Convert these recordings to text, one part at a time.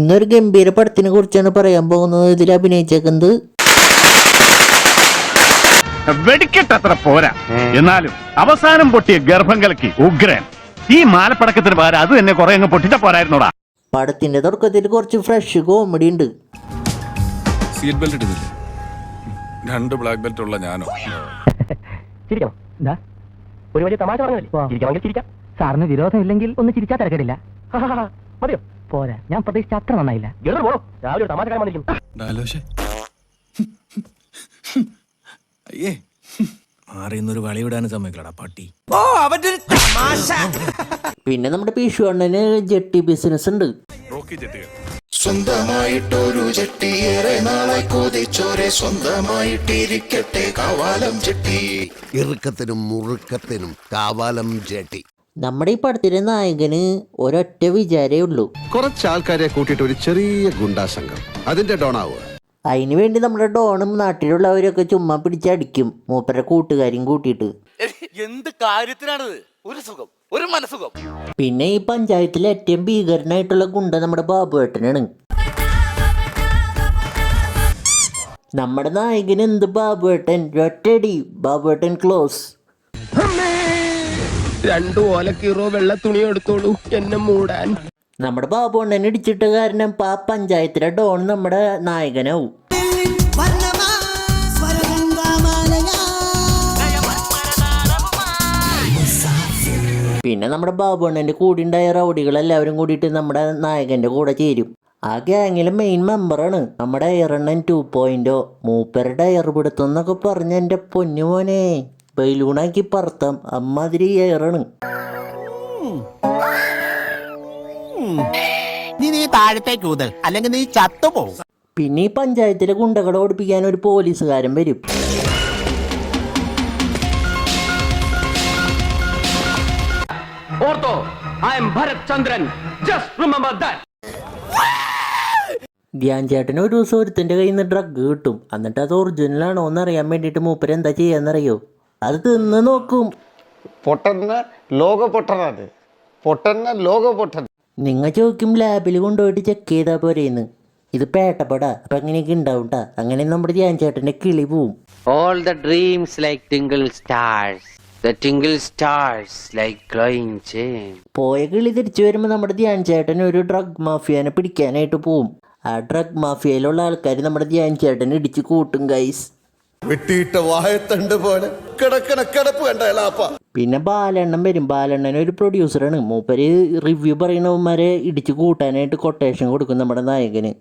ഇന്നൊരു ഗംഭീര പടത്തിനെ കുറിച്ചാണ് പറയാൻ പോകുന്നത്. ഇതിൽ അഭിനയിച്ചേക്കുന്നത് വെടിക്കെട്ടത്ര പോരാ, എന്നാലും അവസാനം പൊട്ടിയ ഗർഭം കലക്കി ഉഗ്രൻ. ഈ മാലപ്പടക്കത്തിന് പകരം അത് തന്നെ കുറെ അങ്ങ് പൊട്ടിട്ട പോരായിരുന്നോടാ. പടത്തിന്റെ തുടക്കത്തിൽ കുറച്ച് ഫ്രഷ് കോമഡി ഉണ്ട്. സീറ്റ് ബെൽറ്റ് ഇടുന്നില്ല, 2 ബ്ലാക്ക് ബെൽറ്റ് ഉള്ള ഞാനോ? ചിരിക്കണം. എന്താ ഒരു വലിയ തമാശ പറഞ്ഞല്ലേ? ചിരിക്കാം. സാറിന് വിരോധമില്ലെങ്കിൽ ഒന്ന് ചിരിച്ചാൽ തിരക്കിടില്ല. മതിയോ? പോരാ, ഞാൻ പ്രതീക്ഷിച്ച അത്ര നന്നായില്ല. രാവിലെ ഒരു തമാശ വന്നിരിക്കും. അയ്യേ, മാറിയുന്നൊരു വളയിടാനും സമ്മതിക്കലടാ പട്ടി. പിന്നെ നമ്മുടെ പീഷു അണ്ണന് ജെട്ടി ബിസിനസ് ഉണ്ട്. സ്വന്തമായിട്ടൊരു ജെട്ടി ഏറെ നാളായി കൊതിച്ചോരെ, സ്വന്തമായിട്ടിരിക്കട്ടെ കാവാലം ജെട്ടി. ഇറുക്കത്തിനും മുറുക്കത്തിനും കാവാലം ജെട്ടി. നമ്മുടെ ഈ പടത്തിലെ നായകന് ഒരൊറ്റ വിചാരേ ഉള്ളൂ, കുറച്ചാൾക്കാരെ കൂട്ടിയിട്ട് ഒരു ചെറിയ ഗുണ്ടാ സംഘം, അതിന്റെ ഡോണാവുക. അതിനു വേണ്ടി നമ്മുടെ ഡോണും നാട്ടിലുള്ളവരൊക്കെ ചുമ്മാ പിടിച്ചടിക്കും മൂപ്പരുടെ കൂട്ടുകാരും കൂട്ടിയിട്ട്. എന്ത് കാര്യത്തിനാണിത്? ഒരു സുഖം, ഒരു മനസുഖം. പിന്നെ ഈ പഞ്ചായത്തിലെ ഏറ്റവും ഭീകരനായിട്ടുള്ള ഗുണ്ട നമ്മുടെ ബാബുവേട്ടനാണ്. നമ്മുടെ നായകൻ എന്ത് ബാബുവേട്ടൻ, ഒറ്റടി ബാബുവേട്ടൻ ക്ലോസ്. 2 ഓലക്കീറോ വെള്ള തുണി എടുത്തോളൂ എന്നെ മൂടാൻ. നമ്മുടെ ബാബുണ്ണൻ ഇടിച്ചിട്ട കാരണം ആ പഞ്ചായത്തിലെ ഡോൺ നമ്മുടെ നായകനാവും. പിന്നെ നമ്മുടെ ബാബുണ്ണന്റെ കൂടെ ഉണ്ടായ റൗഡികളെല്ലാവരും കൂടിയിട്ട് നമ്മുടെ നായകന്റെ കൂടെ ചേരും. ആ ഗ്യാങ്ങിലെ മെയിൻ മെമ്പറാണ് നമ്മുടെ എയറണ്ണൻ 2.0. മൂപ്പരുടെ എയർപിടുത്തം എന്നൊക്കെ പറഞ്ഞ എൻ്റെ പൊന്നു മോനെ ബൈലൂണാക്കി പറത്താം, അമ്മാതിരി എയറാണ്. അല്ലെങ്കിൽ നീ ചത്തുപോകും. പിന്നെ ഈ പഞ്ചായത്തിലെ ഗുണ്ടകളെ ഓടിപ്പിക്കാൻ ഒരു പോലീസുകാരൻ വരും. ധ്യാൻ ചേട്ടന് ഒരു ദിവസം ഒരുത്തൻ്റെ കയ്യിൽ നിന്ന് ഡ്രഗ് കിട്ടും. എന്നിട്ട് അത് ഒറിജിനലാണോ എന്ന് അറിയാൻ വേണ്ടിയിട്ട് മൂപ്പര് എന്താ ചെയ്യാന്നറിയോ? അത് തിന്ന് നോക്കും. നിങ്ങൾ ചോദിക്കും ലാബിൽ കൊണ്ടുപോയിട്ട് ചെക്ക് ചെയ്താൽ പോരേന്ന്. ഇത് പേട്ടപ്പെടാ, അപ്പം അങ്ങനെയൊക്കെ ഉണ്ടാവും ട്ടാ. അങ്ങനെ നമ്മുടെ ധ്യാൻ ചേട്ടൻ്റെ കിളി പോവും. All the dreams like twinkle stars, the twinkle stars like glowing gems. പോയ കിളി തിരിച്ചു വരുമ്പോൾ നമ്മുടെ ധ്യാൻ ചേട്ടൻ ഒരു ഡ്രഗ് മാഫിയാനെ പിടിക്കാനായിട്ട് പോവും. ആ ഡ്രഗ് മാഫിയയിലുള്ള ആൾക്കാർ നമ്മുടെ ധ്യാൻ ചേട്ടൻ ഇടിച്ച് കൂട്ടും ഗൈസ്. വെട്ടിയിട്ട വായത്തണ്ട് പോലെ കിടക്കണ കിടപ്പ് കണ്ടേലാപ്പ. പിന്നെ ബാലണ്ണൻ വരും. ബാലണ്ണൻ ഒരു പ്രൊഡ്യൂസറാണ്. മൂപ്പര് റിവ്യൂ പറയുന്നവന്മാരെ ഇടിച്ച് കൂട്ടാനായിട്ട് കൊട്ടേഷൻ കൊടുക്കും നമ്മുടെ നായകന്.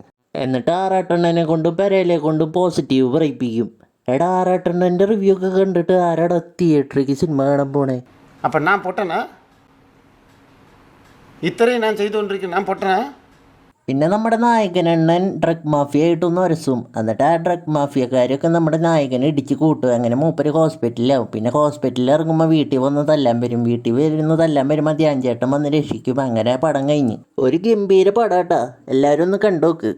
എന്നിട്ട് ആറാട്ടെണ്ണനെ കൊണ്ടും പെരയിലെ കൊണ്ടും പോസിറ്റീവ് പറയിപ്പിക്കും. എടാ ആറാട്ടെണ്ണൻ്റെ റിവ്യൂ ഒക്കെ കണ്ടിട്ട് ആരാടാ തിയേറ്ററിലേക്ക് സിനിമ കാണാൻ പോണേ? അപ്പം ഞാൻ പൊട്ടനാ? ഇത്രയും ഞാൻ ചെയ്തുകൊണ്ടിരിക്കുന്നു, ഞാൻ പൊട്ടനാ? പിന്നെ നമ്മുടെ നായകനെണ്ണൻ ഡ്രഗ് മാഫിയ ആയിട്ടൊന്ന് ഉരസും. എന്നിട്ട് ആ ഡ്രഗ് മാഫിയക്കാരൊക്കെ നമ്മുടെ നായകനെ ഇടിച്ച് കൂട്ടും. അങ്ങനെ മൂപ്പര് ഹോസ്പിറ്റലിലാവും. പിന്നെ ഹോസ്പിറ്റലിൽ ഇറങ്ങുമ്പോൾ വീട്ടിൽ വന്ന് തല്ലാൻ വരും. വീട്ടിൽ വരുന്ന തല്ലാൻ വരുമ്പോൾ ധ്യാൻ ചേട്ടൻ വന്ന് രക്ഷിക്കും. അങ്ങനെ പടം കഴിഞ്ഞ്. ഒരു ഗംഭീര പടാട്ടാ, എല്ലാവരും ഒന്ന് കണ്ടോക്ക്.